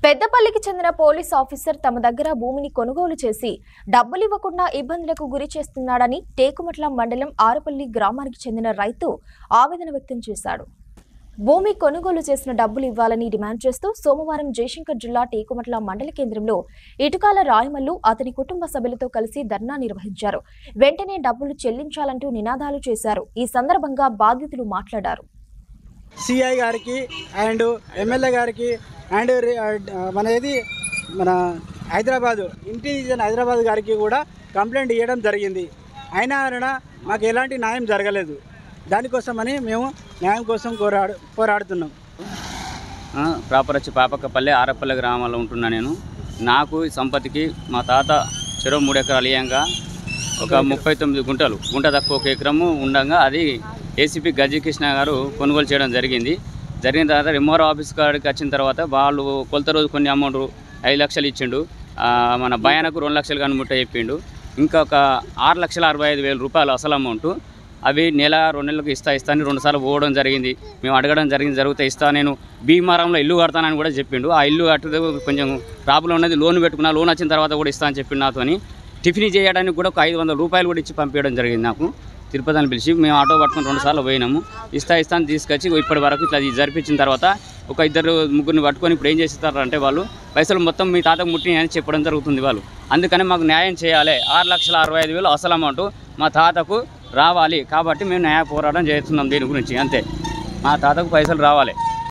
పెద్దపల్లికి చెందిన police officer తమ దగ్గర భూమిని కొనుగోలు చేసి డబ్బులు ఇవ్వకుండా ఇబ్బందులకు గురి చేస్తున్నాడని టేకుమట్ల మండలం ఆరుపల్లి గ్రామానికి చెందిన రైతు ఆవేదన వ్యక్తం చేశాడు. భూమి కొనుగోలు చేసిన డబ్బులు ఇవ్వాలని డిమాండ్ చేస్తూ సోమవారం జయశంకర్ జిల్లా టేకుమట్ల మండల కేంద్రంలో ఇటుకాల రాయమల్లు అతని కుటుంబ సభ్యులతో కలిసి ధర్నా నిర్వహించారు. వెంటనే డబ్బులు చెల్లించాలంటూ నినాదాలు చేశారు. ఈ సందర్భంగా బాధితులు మాట్లాడారు. సిఐ గారికి అండ్ ఎమ్మెల్యే గారికి అండ్ మన హైదరాబాద్ ఇంటెలిజెన్స్ హైదరాబాద్ గారికి కూడా కంప్లైంట్ ఇవ్వడం జరిగింది. అయినా మాకు ఎలాంటి న్యాయం జరగలేదు. దానికోసమని మేము న్యాయం కోసం పోరాడుతున్నాం. ప్రాపర్ వచ్చి పాపక్కపల్లి ఆరపల్లి గ్రామంలో ఉంటున్నా నేను. నాకు సంపత్తికి మా తాత చెరువు 3 ఎకరాలు ఇయ్యంగా ఒక 39 గుంటలు, గుంట తక్కువ 1 ఎకరము ఉండగా అది ఏసీపీ గజకృష్ణ గారు కొనుగోలు చేయడం జరిగిన తర్వాత ఎంఆర్ఓ ఆఫీస్ కాడికి వచ్చిన తర్వాత వాళ్ళు కొలత రోజు కొన్ని అమౌంట్ 5 లక్షలు ఇచ్చిండు. మన భయానకు 2 లక్షలు కానీ ముట్ట చెప్పిండు. ఇంకా ఒక 6,65,000 రూపాయలు అసలు అమౌంట్ అవి నెల 2 నెలలకు ఇస్తాను 2 సార్లు పోవడం జరిగింది. మేము అడగడం జరిగితే నేను భీమారంలో ఇల్లు కడతానని కూడా చెప్పిండు. ఆ ఇల్లు కట్టడం కొంచెం ప్రాబ్లం ఉన్నది, లోన్ పెట్టుకున్నా, లోన్ వచ్చిన తర్వాత కూడా ఇస్తా అని చెప్పిండు. నాతోని టిఫిన్ చేయడానికి కూడా ఒక 500 రూపాయలు కూడా ఇచ్చి పంపించడం జరిగింది. నాకు తిరుపతి అని పిలిచి మేము ఆటో పట్టుకుని 2 సార్లు పోయినాము. ఇస్తాను తీసుకొచ్చి ఇప్పటి వరకు ఇట్లా జరిపించిన తర్వాత ఒక 2-3 పట్టుకొని ఇప్పుడు ఏం చేస్తారంటే వాళ్ళు పైసలు మొత్తం మీ తాతకు ముట్టినాయని చెప్పడం జరుగుతుంది వాళ్ళు. అందుకని మాకు న్యాయం చేయాలి. 6,65,000 అసలు అమౌంట్ మా తాతకు రావాలి. కాబట్టి మేము న్యాయ పోరాటం చేస్తున్నాం దీని గురించి. అంతే, మా తాతకు పైసలు రావాలి.